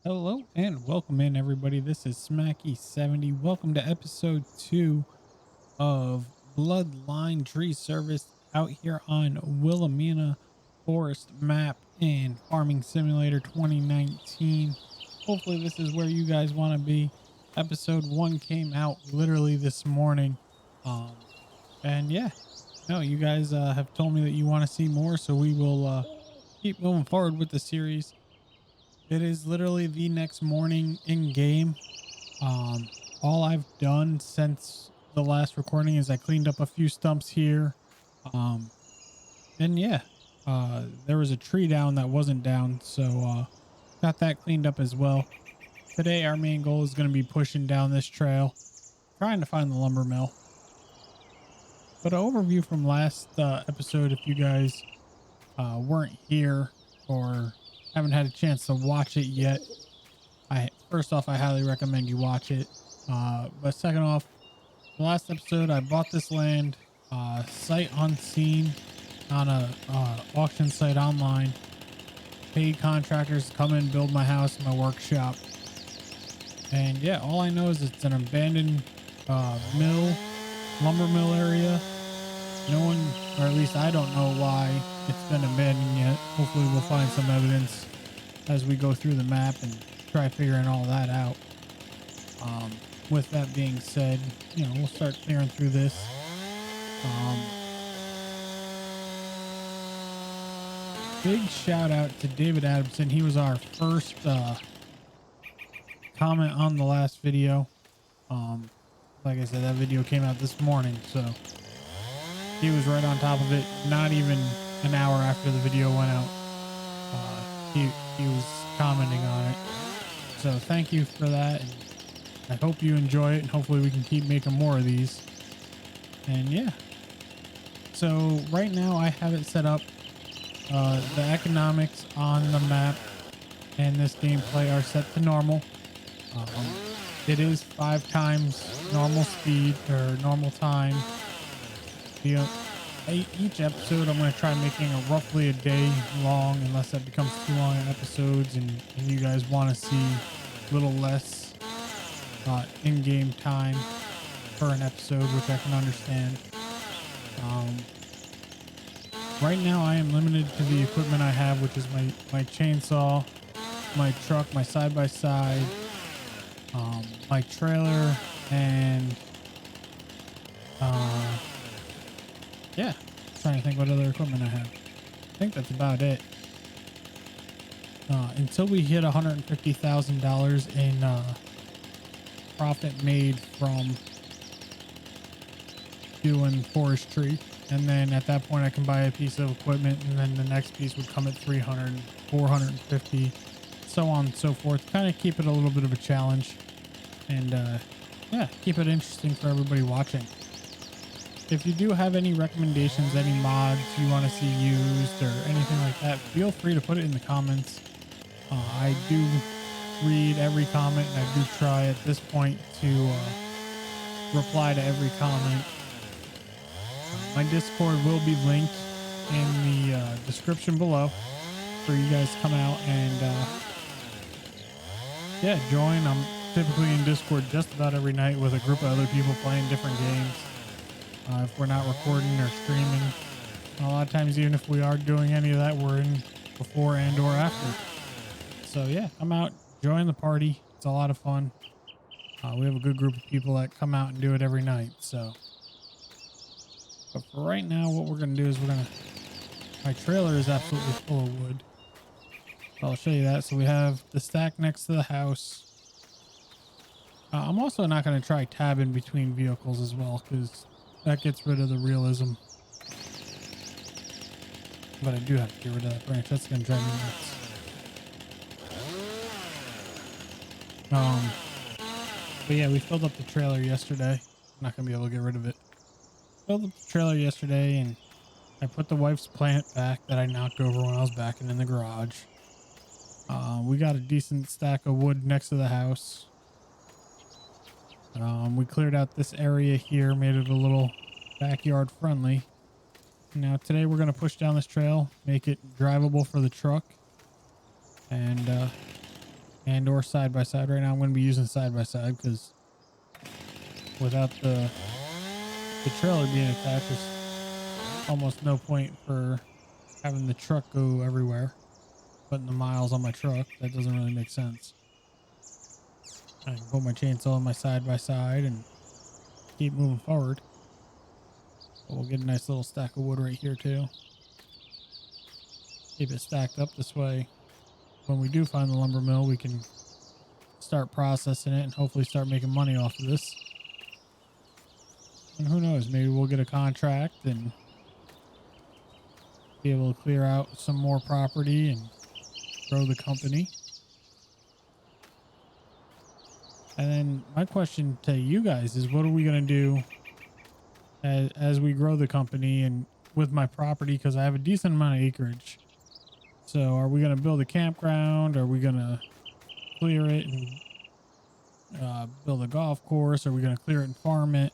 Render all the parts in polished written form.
Hello and welcome in, everybody. This is Smacky70. Welcome to episode 2 of Bloodline Tree Service out here on Willamina Forest Map in Farming Simulator 2019. Hopefully this is where you guys want to be. Episode 1 came out literally this morning. And yeah, no, you guys have told me that you want to see more, so we will keep moving forward with the series. It is literally the next morning in game. Um, all I've done since the last recording is I cleaned up a few stumps here. Um, and yeah, there was a tree down that wasn't down, so got that cleaned up as well. Today, our main goal is going to be pushing down this trail, trying to find the lumber mill. But an overview from last episode, if you guys weren't here or haven't had a chance to watch it yet, first off, I highly recommend you watch it. But second off, the last episode, I bought this land sight unseen on a auction site online. Paid contractors to come in, build my house, my workshop. And yeah, all I know is it's an abandoned lumber mill area. No one, or at least I don't know why it's been abandoned yet. Hopefully we'll find some evidence as we go through the map and try figuring all that out. With that being said, you know, we'll start clearing through this. Big shout out to David Adamson. He was our first comment on the last video. Like I said, that video came out this morning, so he was right on top of it. Not even an hour after the video went out, he was commenting on it. So thank you for that, and I hope you enjoy it, and hopefully we can keep making more of these. And yeah, so right now I have it set up. The economics on the map and this gameplay are set to normal. It is 5 times normal speed or normal time. Each episode I'm going to try making a roughly a day long, unless that becomes too long in episodes and you guys want to see a little less in-game time for an episode, which I can understand. Right now I am limited to the equipment I have, which is my chainsaw, my truck, my side-by-side, my trailer, and yeah, trying to think what other equipment I have. I think that's about it. Until we hit $150,000 in profit made from doing forestry, and then at that point I can buy a piece of equipment, and then the next piece would come at 300, 450, so on and so forth. Kind of keep it a little bit of a challenge, and yeah, keep it interesting for everybody watching. If you do have any recommendations, any mods you want to see used or anything like that, feel free to put it in the comments. I do read every comment, and I do try at this point to reply to every comment. My Discord will be linked in the description below for you guys to come out and yeah, join. I'm typically in Discord just about every night with a group of other people playing different games. If we're not recording or streaming, a lot of times, even if we are doing any of that, we're in before and or after. So yeah, come out, join the party. It's a lot of fun. We have a good group of people that come out and do it every night. So, but for right now, what we're going to do is my trailer is absolutely full of wood. So I'll show you that. So we have the stack next to the house. I'm also not going to try tabbing between vehicles as well, because that gets rid of the realism. But I do have to get rid of that branch. That's going to drive me nuts. But yeah, we filled up the trailer yesterday. I'm not going to be able to get rid of it. Filled up the trailer yesterday, and I put the wife's plant back that I knocked over when I was backing in the garage. We got a decent stack of wood next to the house. We cleared out this area here, made it a little backyard friendly. Now today we're going to push down this trail, make it drivable for the truck and or side by side. Right now I'm going to be using side by side because without the trailer being attached, there's almost no point for having the truck go everywhere. Putting the miles on my truck, that doesn't really make sense. I can put my chainsaw on my side by side and keep moving forward. But we'll get a nice little stack of wood right here too. Keep it stacked up this way. When we do find the lumber mill, we can start processing it and hopefully start making money off of this. And who knows, maybe we'll get a contract and be able to clear out some more property and grow the company. And then my question to you guys is, what are we going to do as we grow the company and with my property? Because I have a decent amount of acreage. So are we going to build a campground? Are we going to clear it and build a golf course? Are we going to clear it and farm it?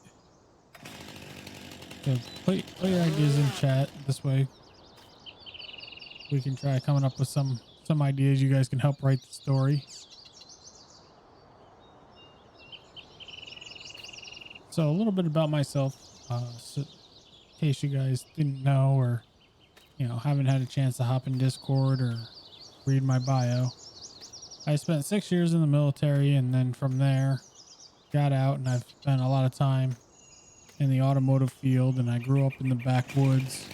So put your ideas in chat. This way we can try coming up with some ideas. You guys can help write the story. So a little bit about myself, so in case you guys didn't know or, you know, haven't had a chance to hop in Discord or read my bio. I spent 6 years in the military, and then from there got out, and I've spent a lot of time in the automotive field, and I grew up in the backwoods.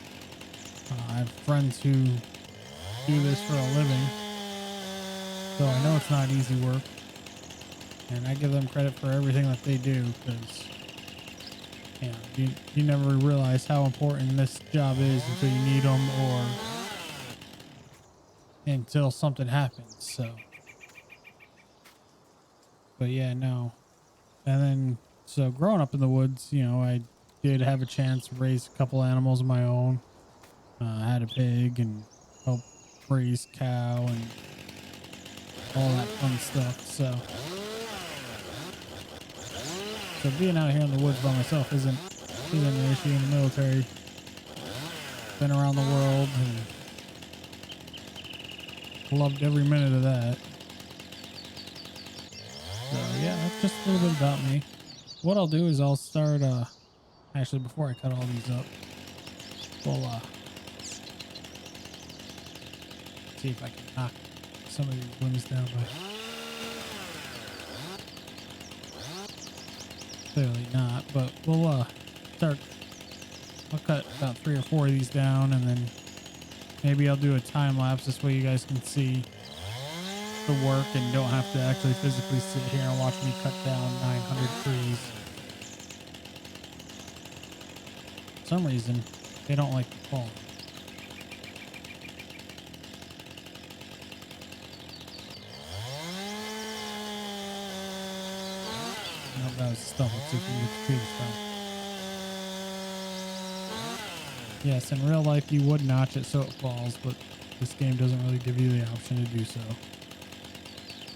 I have friends who do this for a living, so I know it's not easy work, and I give them credit for everything that they do, because you never realize how important this job is until you need them or until something happens. So, but yeah, no. And then, so growing up in the woods, you know, I did have a chance to raise a couple animals of my own. I had a pig and helped raise cow and all that fun stuff. So being out here in the woods by myself isn't an issue. In the military, been around the world and loved every minute of that. So yeah, that's just a little bit about me. What I'll do is I'll start actually before I cut all these up, we'll see if I can knock some of these limbs down by clearly not, but we'll start. I'll cut about 3 or 4 of these down, and then maybe I'll do a time lapse. This way you guys can see the work and don't have to actually physically sit here and watch me cut down 900 trees. For some reason, they don't like the fall. That was stuff. Let's see if we can get the tree this time. Yes, in real life you would notch it so it falls, but this game doesn't really give you the option to do so.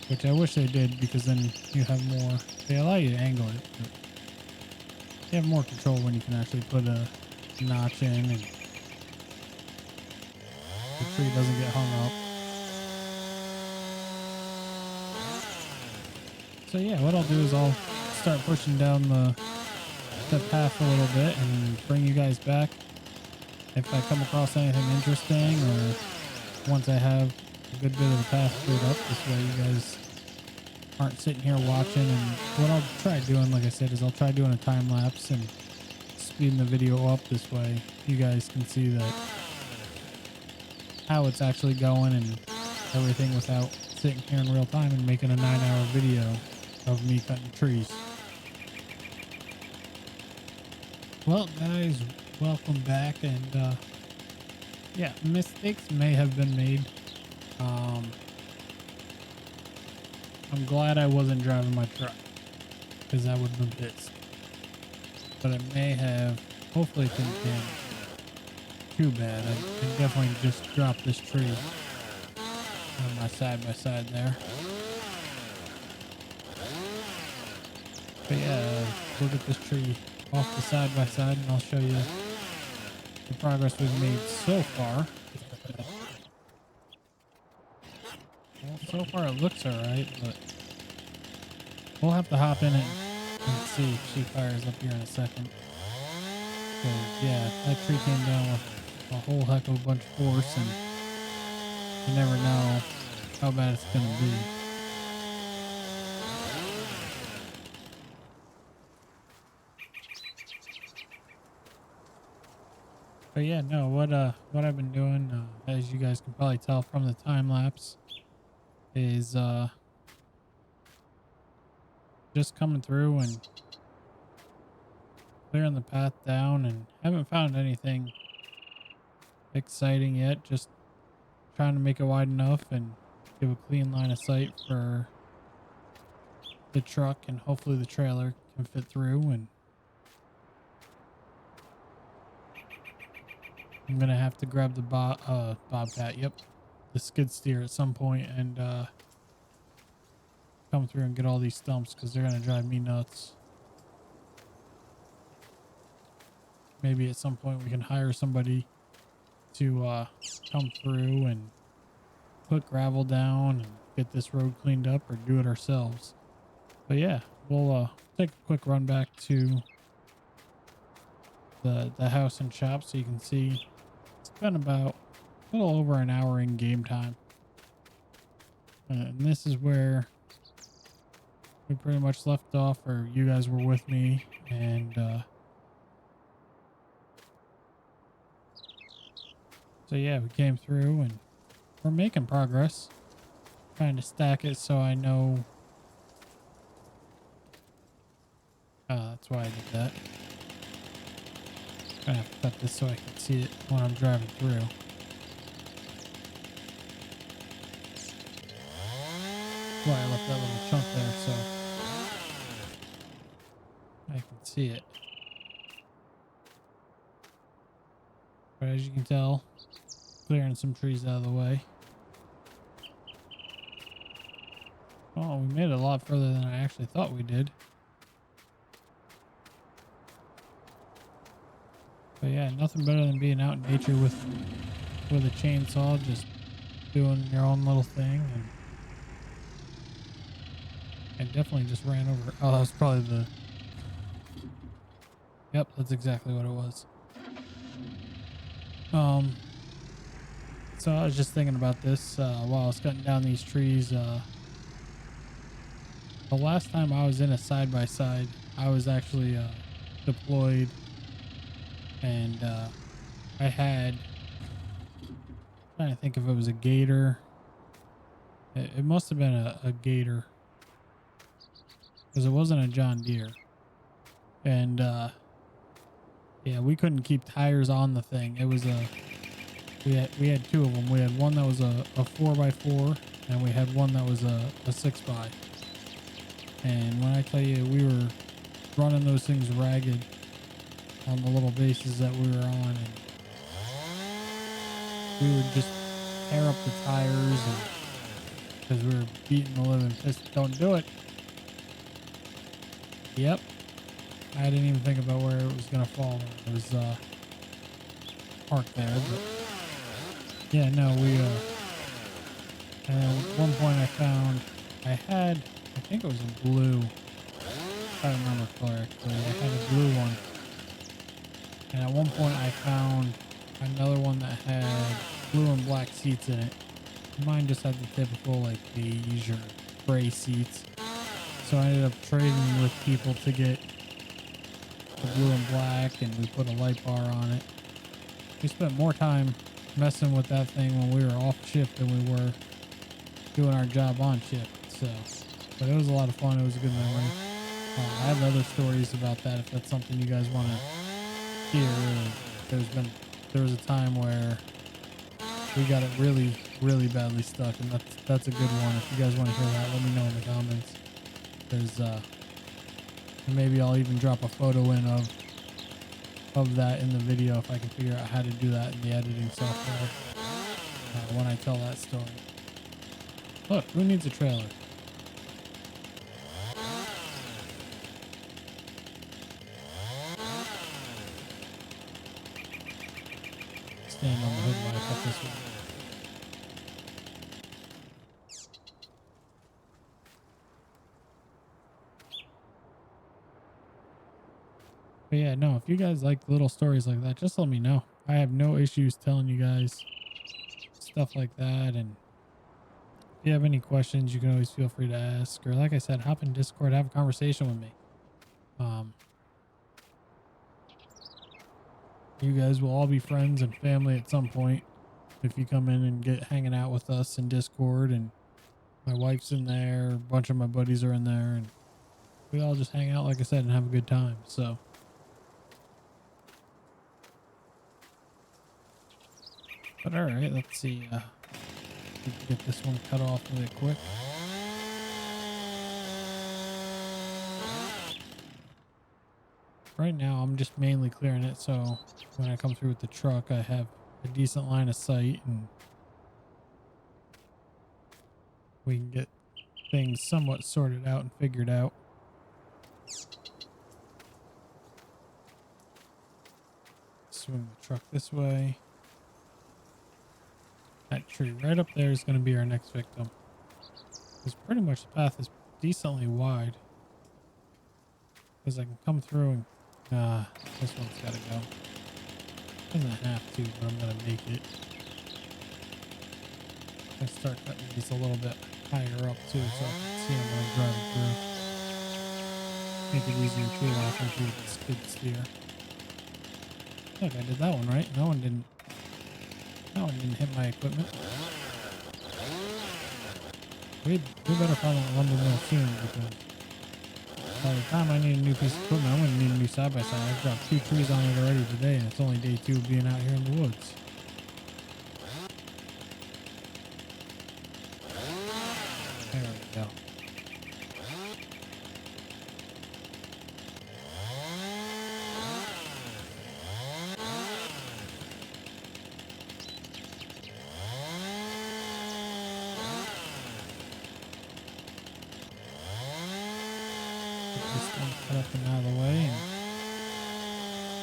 Which I wish they did, because then you have more. They allow you to angle it, but you have more control when you can actually put a notch in and the tree doesn't get hung up. So yeah, what I'll do is I'll start pushing down the path a little bit and bring you guys back if I come across anything interesting, or once I have a good bit of the path cleared up. This way you guys aren't sitting here watching. And what I'll try doing, like I said, is I'll try doing a time lapse and speeding the video up. This way you guys can see that how it's actually going and everything without sitting here in real time and making a 9-hour video of me cutting trees. Well, guys, welcome back. And yeah, mistakes may have been made. I'm glad I wasn't driving my truck, because I would have been pissed. But it may have, hopefully it didn't damage too bad. I definitely just dropped this tree on my side by side there. But yeah, look at this tree off the side by side, and I'll show you the progress we've made so far. Well, so far it looks alright, but we'll have to hop in it and see if she fires up here in a second. So yeah, that tree came down with a whole heck of a bunch of force, and you never know how bad it's gonna be. But yeah, no, what I've been doing, as you guys can probably tell from the time lapse, is just coming through and clearing the path down, and haven't found anything exciting yet. Just trying to make it wide enough and give a clean line of sight for the truck, and hopefully the trailer can fit through. And I'm gonna have to grab the bobcat, yep, the skid steer at some point, and come through and get all these stumps, because they're gonna drive me nuts. Maybe at some point we can hire somebody to come through and put gravel down and get this road cleaned up, or do it ourselves. But yeah, we'll take a quick run back to the house and shop so you can see it's been about a little over an hour in game time. And this is where we pretty much left off, or you guys were with me, and so yeah, we came through and we're making progress. Trying to stack it so I know. That's why I did that. Gonna have to cut this so I can see it when I'm driving through. That's why I left that little chunk there so I can see it. But as you can tell, clearing some trees out of the way. Oh, we made it a lot further than I actually thought we did. But yeah, nothing better than being out in nature with a chainsaw, just doing your own little thing. And I definitely just ran over. Oh, that was probably the. Yep, that's exactly what it was. So I was just thinking about this while I was cutting down these trees. The last time I was in a side by side, I was actually deployed, and I had. I'm trying to think if it was a gator. It must have been a gator, because it wasn't a John Deere. And yeah, we couldn't keep tires on the thing. It was we had two of them. We had one that was a 4x4, and we had one that was a 6x. And when I tell you, we were running those things ragged on the little bases that we were on, and we would just tear up the tires, and because we were beating the living piss. Don't do it. Yep. I didn't even think about where it was gonna fall. It was parked there, but yeah, no, we at one point I found I think it was a blue. If I remember correctly, I had a blue one, and at one point I found another one that had blue and black seats in it. Mine just had the typical like beige or gray seats, so I ended up trading with people to get the blue and black, and we put a light bar on it. We spent more time messing with that thing when we were off shift than we were doing our job on shift. So, but it was a lot of fun. It was a good memory. I have other stories about that if that's something you guys want to hear. There was a time where we got it really, really badly stuck, and that's a good one. If you guys want to hear that, let me know in the comments. There's maybe I'll even drop a photo in of that in the video if I can figure out how to do that in the editing software when I tell that story. Look, who needs a trailer? stand on the hood while I cut this one. But yeah, no, if you guys like little stories like that, just let me know. I have no issues telling you guys stuff like that. And if you have any questions, you can always feel free to ask. Or like I said, hop in Discord, have a conversation with me. You guys will all be friends and family at some point if you come in and get hanging out with us in Discord. And my wife's in there, a bunch of my buddies are in there, and we all just hang out, like I said, and have a good time. So, but all right, let's see. We can get this one cut off really quick. Right now, I'm just mainly clearing it, so when I come through with the truck, I have a decent line of sight, and we can get things somewhat sorted out and figured out. Swing the truck this way. That tree right up there is going to be our next victim. Because pretty much the path is decently wide. Because I can come through and... this one's got to go. Doesn't have to, but I'm going to make it. I start cutting these a little bit higher up too, so I can see them when I'm driving through. Make it easier too when I come through with the skid steer. Look, I did that one right. That one didn't hit my equipment. We better find that lumber mill soon, because by the time I need a new piece of equipment, I'm going to need a new side-by-side. I've dropped 2 trees on it already today, and it's only day 2 of being out here in the woods. There we go. This one cut up and out of the way, and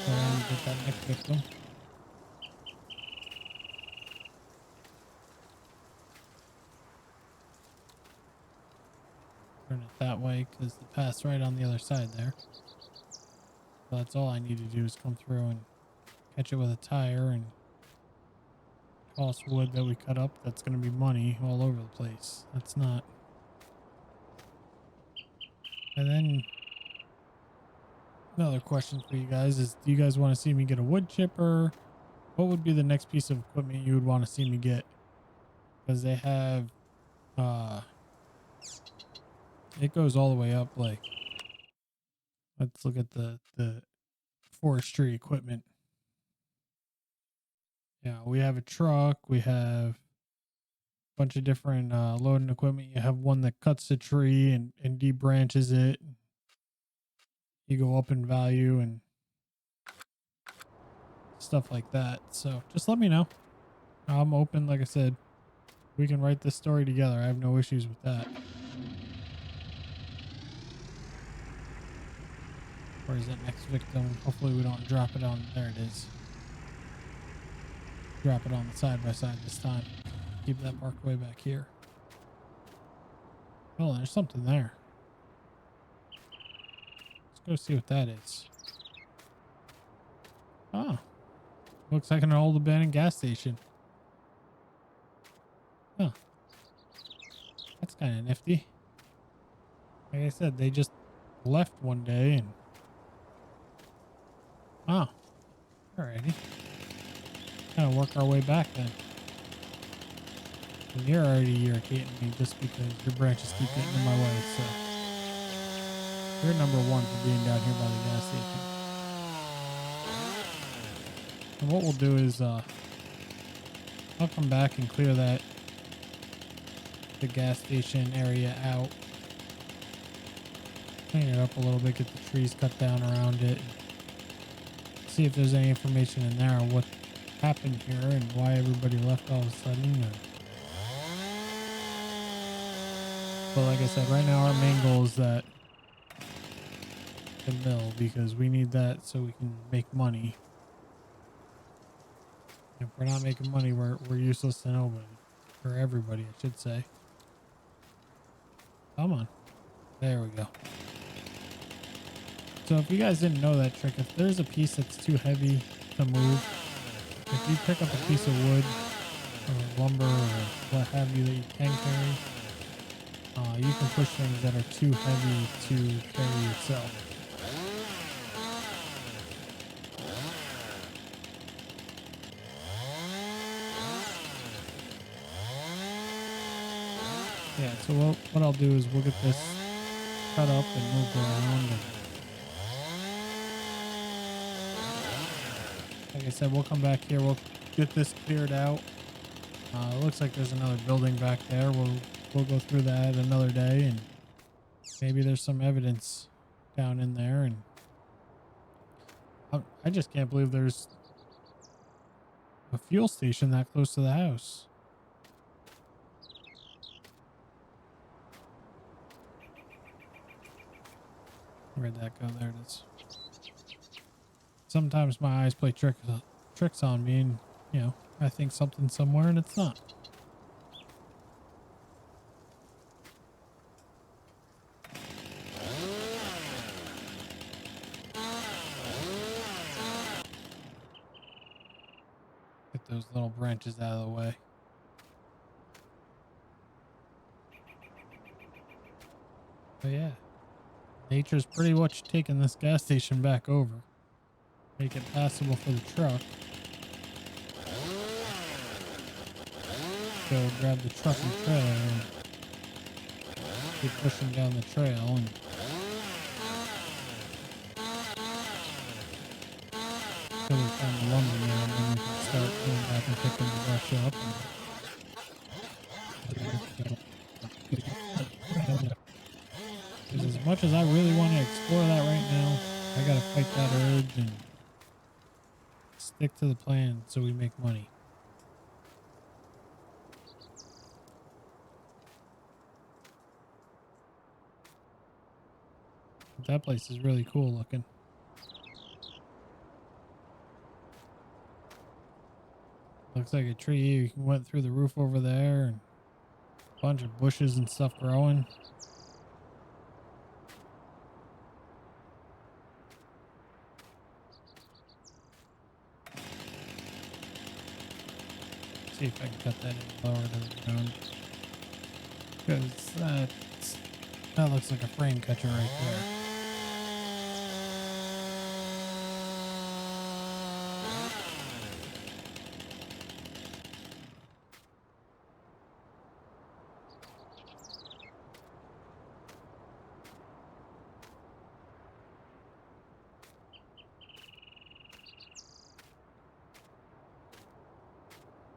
go around and get that next victim. Turn it that way because the path's right on the other side there. So that's all I need to do is come through and catch it with a tire and toss wood that we cut up. That's going to be money all over the place. That's not. And then another question for you guys is, do you guys want to see me get a wood chipper? What would be the next piece of equipment you would want to see me get? Because they have, it goes all the way up. Like, let's look at the forestry equipment. Yeah, we have a truck. We have a bunch of different loading equipment. You have one that cuts the tree and debranches it. You go up in value and stuff like that. So just let me know. I'm open. Like I said, we can write this story together. I have no issues with that. Where's that next victim? Hopefully we don't drop it on. There it is. Drop it on the side-by-side this time. Keep that parked way back here. Oh, there's something there. Let's go see what that is. Oh. Looks like an old abandoned gas station. Huh. That's kind of nifty. Like I said, they just left one day and... Oh. Alrighty. Kind of work our way back then. And you're already irritating me just because your branches keep getting in my way, so... You're number 1 for being down here by the gas station. And what we'll do is, I'll come back and clear the gas station area out. Clean it up a little bit, get the trees cut down around it. See if there's any information in there on what happened here and why everybody left all of a sudden. But like I said, right now our main goal is that the mill, because we need that so we can make money. If we're not making money, we're useless to nobody. Or everybody, I should say. Come on. There we go. So if you guys didn't know that trick, if there's a piece that's too heavy to move, if you pick up a piece of wood or lumber or what have you that you can carry, you can push things that are too heavy to carry yourself. Yeah, so what I'll do is we'll get this cut up and moved around. And like I said, we'll come back here. We'll get this cleared out. It looks like there's another building back there. We'll go through that another day, and maybe there's some evidence down in there. And I just can't believe there's a fuel station that close to the house. Where'd that go? There it is. Sometimes my eyes play tricks on me, and I think something's somewhere and it's not. Get those little branches out of the way. But yeah, nature's pretty much taking this gas station back over. Make it passable for the truck. Go grab the truck and trailer and keep pushing down the trail and until we find the lumber mill, and then we can start going back and picking the brush up. Because as much as I really want to explore that right now, I gotta fight that urge and stick to the plan so we make money. But that place is really cool looking. Looks like a tree went through the roof over there, and a bunch of bushes and stuff growing. See if I can cut that in lower to the ground. Because that looks like a frame catcher right there.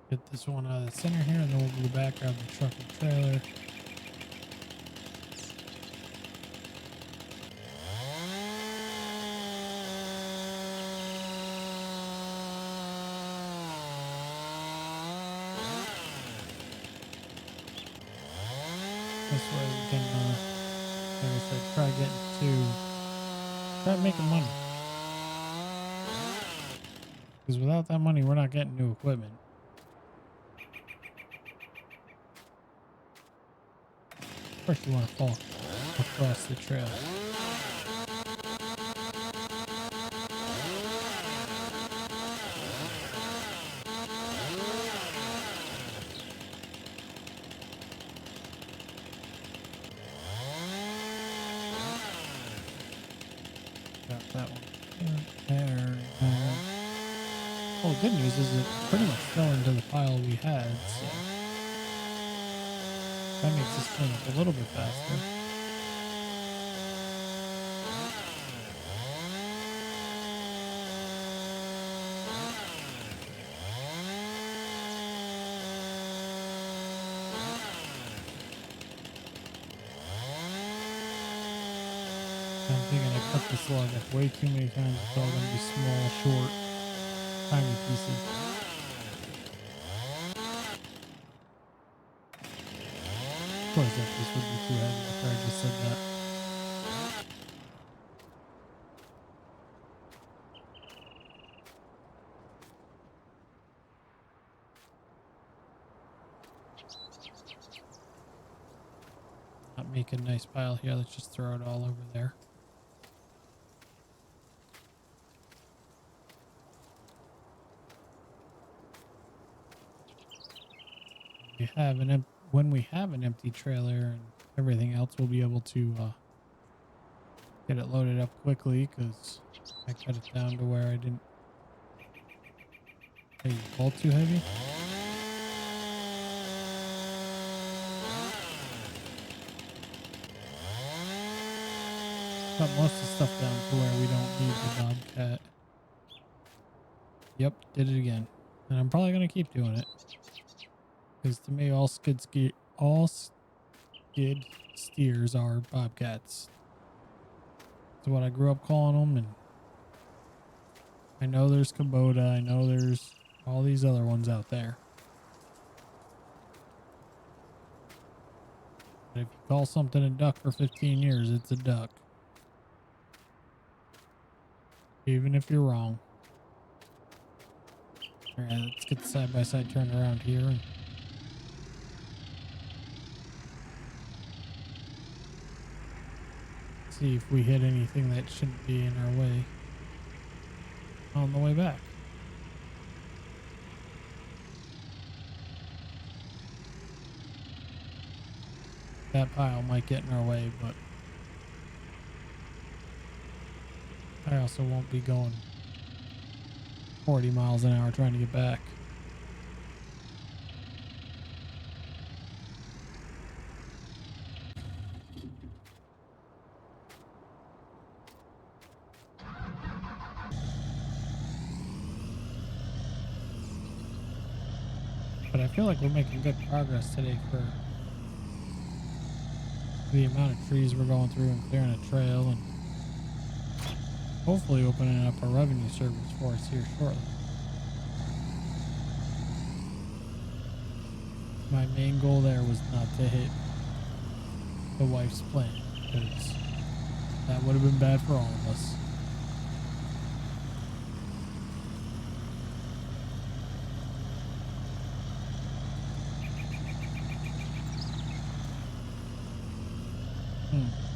Get this one out of the center here, and then we'll go back, grab the truck and trailer. This way we can, like I said, try making money. Because without that money, we're not getting new equipment. First, you want to fall across the trail. Got that one. There. Well, the good news is it pretty much fell into the pile we had, so that makes this clean up a little bit faster. I'm thinking I cut this log up way too many times. It's all going to be small, short, tiny pieces. Of course, that piece would be too heavy after I just said that. make a nice pile here. Let's just throw it all over there. When we have an empty trailer and everything else, we'll be able to get it loaded up quickly, because I cut it down to where I didn't. Hey, bolt too heavy? Cut most of the stuff down to where we don't need the Bobcat. Yep, did it again. And I'm probably going to keep doing it, because to me all skid steers are Bobcats. That's what I grew up calling them, and I know there's Kubota, I know there's all these other ones out there. But if you call something a duck for 15 years, it's a duck. Even if you're wrong. Alright, let's get the side-by-side turned around here. And see if we hit anything that shouldn't be in our way on the way back. That pile might get in our way, but I also won't be going 40 miles an hour trying to get back. But I feel like we're making good progress today for the amount of trees we're going through and clearing a trail, and hopefully opening up a revenue service for us here shortly. My main goal there was not to hit the wife's plan, because that would have been bad for all of us.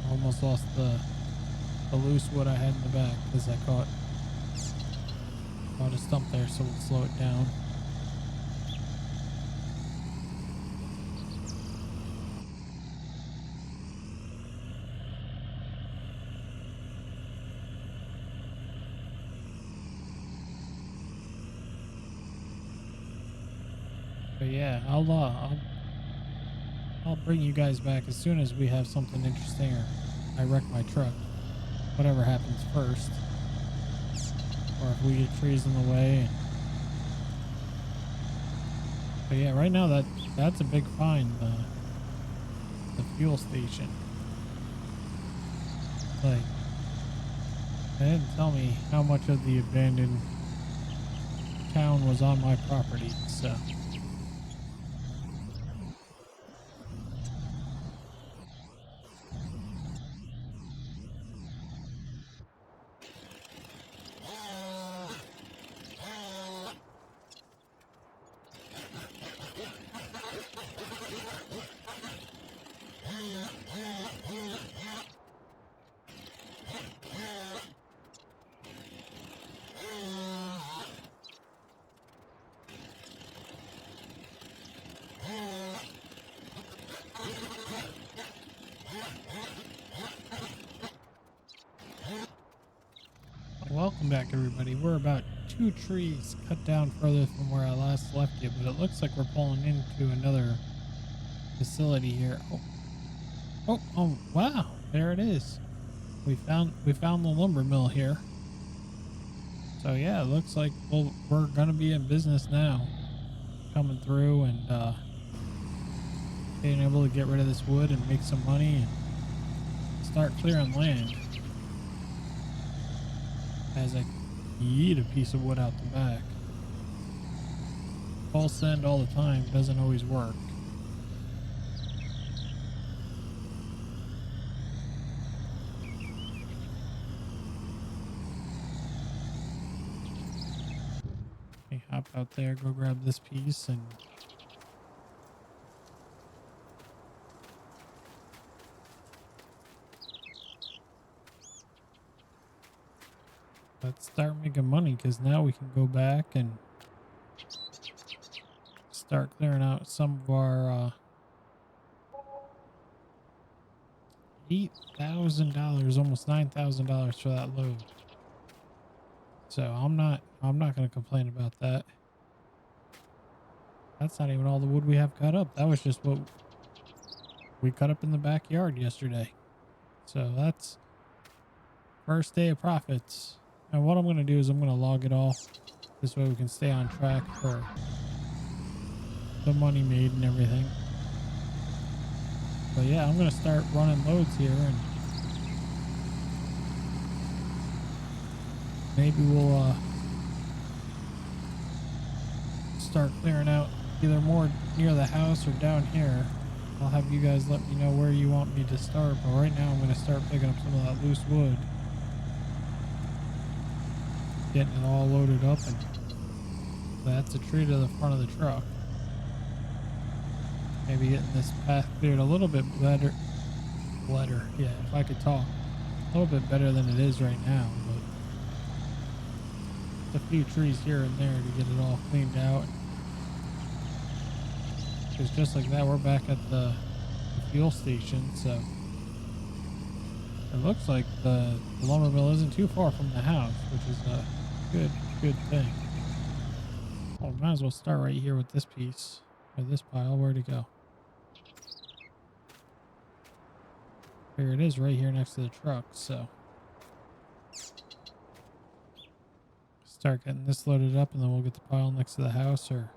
Almost lost the loose wood I had in the back, because I caught a stump there, so we'll slow it down. But yeah, I'll bring you guys back as soon as we have something interesting, or I wreck my truck. Whatever happens first. Or if we get trees in the way. But yeah, right now that's a big find, the fuel station. Like, they didn't tell me how much of the abandoned town was on my property, so. Welcome back, everybody. We're about 2 trees cut down further from where I last left you, but it looks like we're pulling into another facility here. Oh, wow, there it is. We found the lumber mill here. So yeah, it looks like we're gonna be in business now, coming through and being able to get rid of this wood and make some money and start clearing land. As I yeet a piece of wood out the back. Full send all the time doesn't always work. Okay, hop out there, go grab this piece, and let's start making money, because now we can go back and start clearing out some of our $8,000, almost $9,000 for that load. So I'm not going to complain about that. That's not even all the wood we have cut up. That was just what we cut up in the backyard yesterday. So that's first day of profits. And what I'm going to do is I'm going to log it all. This way we can stay on track for the money made and everything. But yeah, I'm going to start running loads here, and maybe we'll start clearing out either more near the house or down here. I'll have you guys let me know where you want me to start, but right now I'm going to start picking up some of that loose wood, getting it all loaded up, and that's a tree to the front of the truck. Maybe getting this path cleared a little bit better. Yeah, if I could talk. A little bit better than it is right now, but a few trees here and there to get it all cleaned out. Because just like that, we're back at the fuel station, so it looks like the lumber mill isn't too far from the house, which is a good thing. Well, we might as well start right here with this piece, or this pile. Where'd it go? Here it is, right here next to the truck. So start getting this loaded up, and then we'll get the pile next to the house, or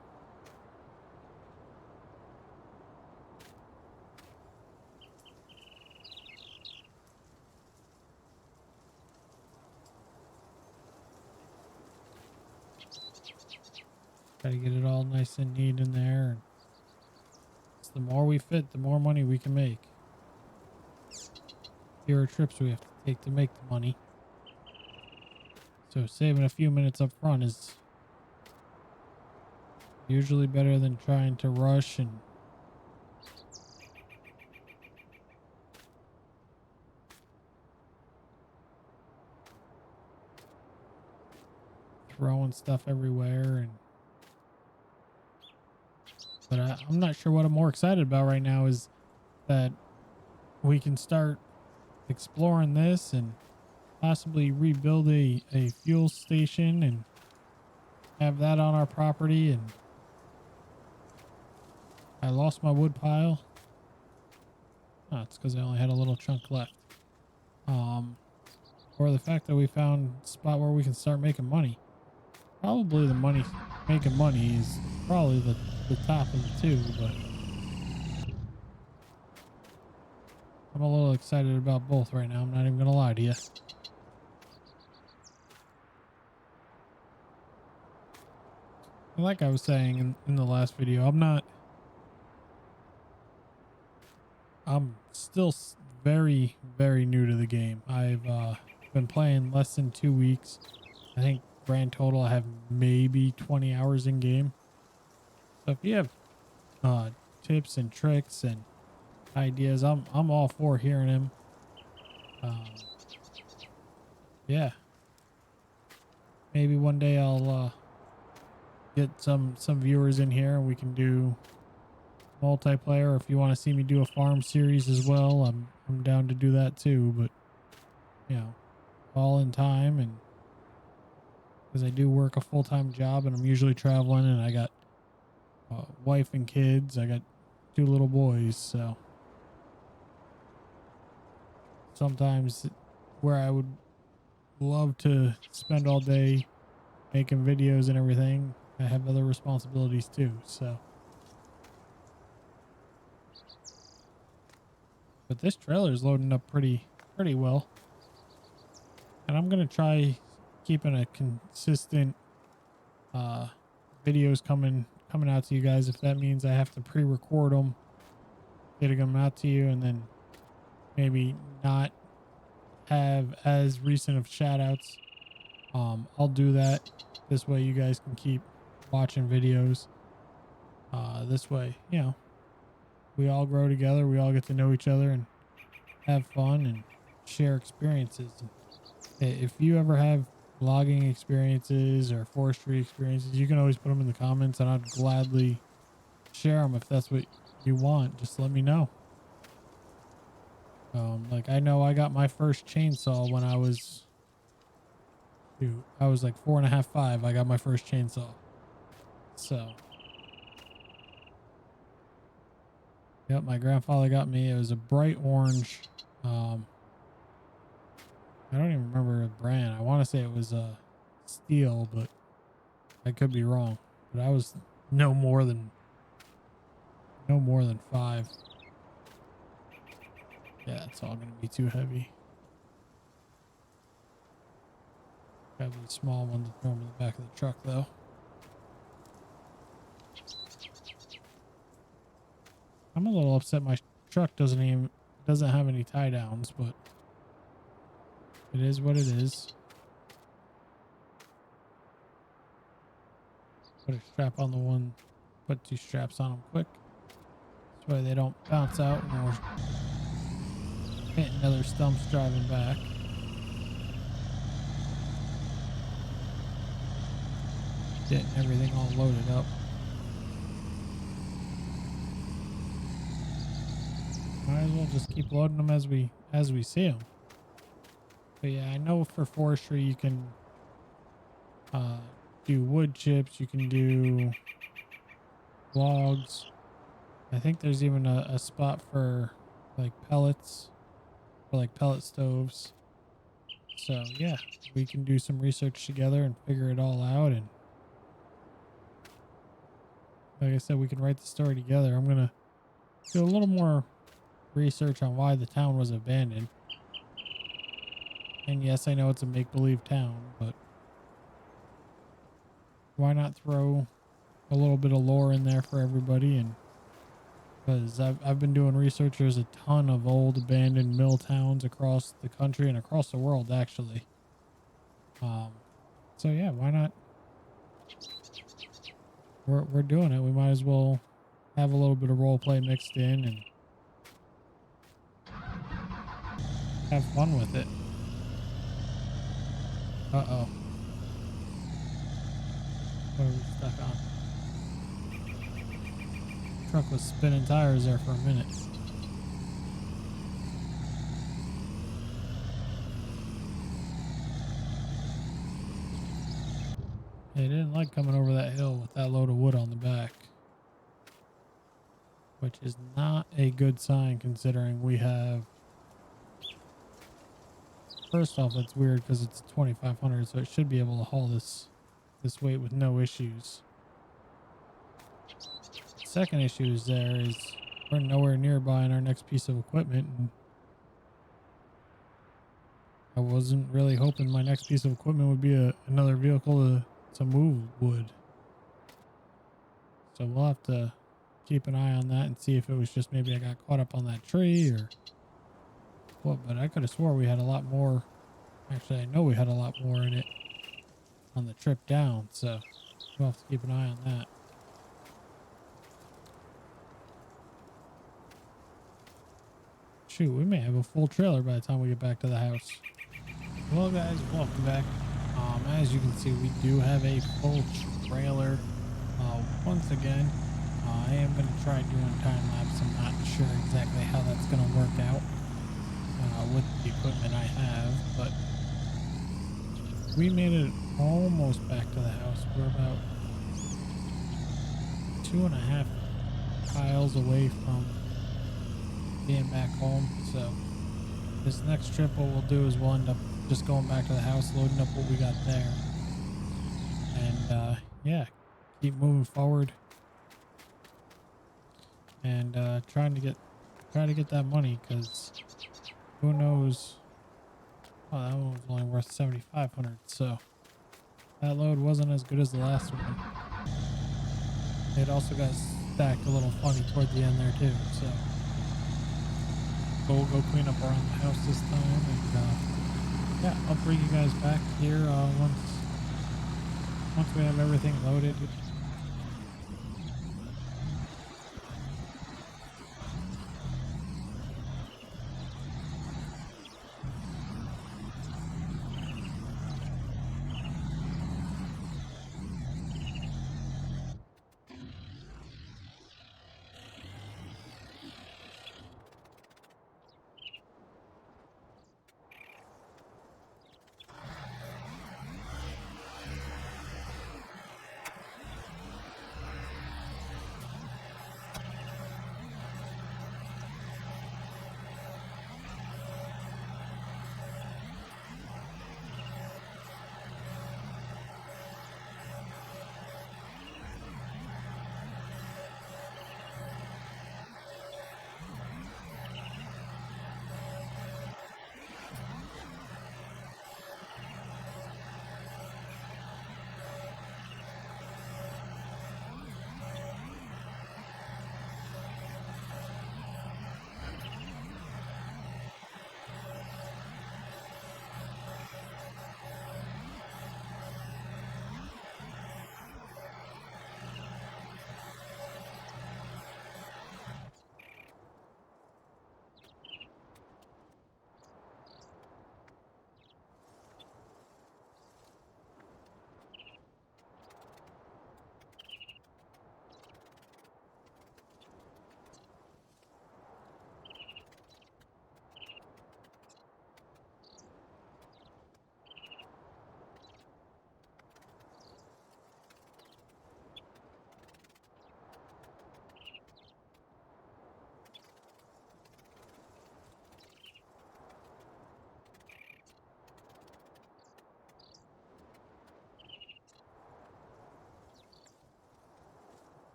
try to get it all nice and neat in there. And the more we fit, the more money we can make. Fewer trips we have to take to make the money. So saving a few minutes up front is usually better than trying to rush and throwing stuff everywhere. And but I'm not sure what I'm more excited about right now is that we can start exploring this and possibly rebuild a fuel station and have that on our property. And I lost my wood pile. Oh, it's because I only had a little chunk left. Or the fact that we found a spot where we can start making money. Probably making money is probably the top of the two, but I'm a little excited about both right now. I'm not even gonna lie to you. And like I was saying in the last video, I'm still very, very new to the game. I've been playing less than 2 weeks. I think grand total I have maybe 20 hours in game. So if you have tips and tricks and ideas, I'm all for hearing them. Yeah, maybe one day I'll get some viewers in here and we can do multiplayer. If you want to see me do a farm series as well, I'm down to do that too, but you know, all in time, and because I do work a full-time job and I'm usually traveling, and I got wife and kids. I got 2 little boys, so sometimes where I would love to spend all day making videos and everything, I have other responsibilities too. So but this trailer is loading up pretty well, and I'm gonna try keeping a consistent videos coming out to you guys. If that means I have to pre-record them, getting them out to you, and then maybe not have as recent of shout outs, I'll do that. This way you guys can keep watching videos. This way, you know, we all grow together, we all get to know each other and have fun and share experiences. If you ever have logging experiences or forestry experiences, you can always put them in the comments and I'd gladly share them if that's what you want. Just let me know. Like I know I got my first chainsaw when I was, shoot, I was like 4.5, 5. I got my first chainsaw. So, yep, my grandfather got me. It was a bright orange. I don't even remember the brand. I want to say it was steel, but I could be wrong. But I was no more than 5. Yeah, it's all gonna be too heavy. Got these small ones to throw them in the back of the truck, though. I'm a little upset my truck doesn't have any tie downs, but it is what it is. Put a strap on the one. Put 2 straps on them quick. This way they don't bounce out when we're hitting other stumps driving back. Getting everything all loaded up. Might as well just keep loading them as we see them. But yeah, I know for forestry you can do wood chips, you can do logs. I think there's even a spot for like pellets, for like pellet stoves. So yeah, we can do some research together and figure it all out. And like I said, we can write the story together. I'm gonna do a little more research on why the town was abandoned. And yes, I know it's a make-believe town, but why not throw a little bit of lore in there for everybody? And because I've been doing research, there's a ton of old abandoned mill towns across the country and across the world, actually. So yeah, why not? We're doing it. We might as well have a little bit of role play mixed in and have fun with it. Uh-oh. What are we stuck on? Truck was spinning tires there for a minute. They didn't like coming over that hill with that load of wood on the back, which is not a good sign considering we have. First off, it's weird because it's 2,500, so it should be able to haul this weight with no issues. Second issue is we're nowhere near buying our next piece of equipment, and I wasn't really hoping my next piece of equipment would be another vehicle to move wood. So we'll have to keep an eye on that and see if it was just maybe I got caught up on that tree or what, but I could have swore we had a lot more. Actually, I know we had a lot more in it on the trip down, so we'll have to keep an eye on that. Shoot, we may have a full trailer by the time we get back to the house. Well guys, welcome back. As you can see, we do have a full trailer. Once again, I am going to try doing time lapse. I'm not sure exactly how that's going to work out with the equipment I have, but we made it almost back to the house. We're about 2.5 miles away from being back home. So this next trip, what we'll do is we'll end up just going back to the house, loading up what we got there, and yeah, keep moving forward and try to get that money, because who knows. Oh, that one was only worth 7,500, so that load wasn't as good as the last one. It also got stacked a little funny toward the end there too, so we'll go clean up around the house this time, and yeah, I'll bring you guys back here once we have everything loaded.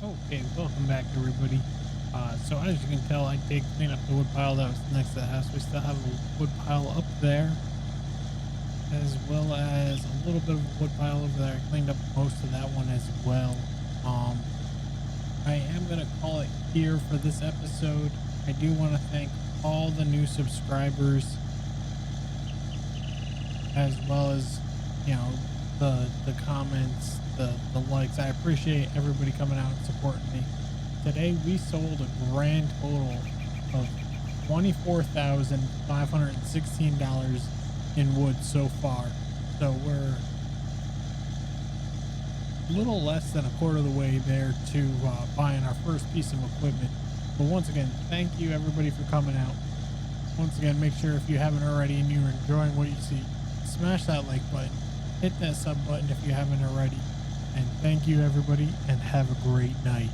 Okay, welcome back everybody. So as you can tell, I did clean up the wood pile that was next to the house. We still have a wood pile up there, as well as a little bit of a wood pile over there. I cleaned up most of that one as well. I am going to call it here for this episode. I do want to thank all the new subscribers, as well as, you know, the comments, the likes. I appreciate everybody coming out and supporting me. Today we sold a grand total of $24,516 in wood so far. So we're a little less than a quarter of the way there to buying our first piece of equipment. But once again, thank you everybody for coming out. Once again, make sure if you haven't already and you're enjoying what you see, smash that like button, hit that sub button if you haven't already. And thank you everybody, and have a great night.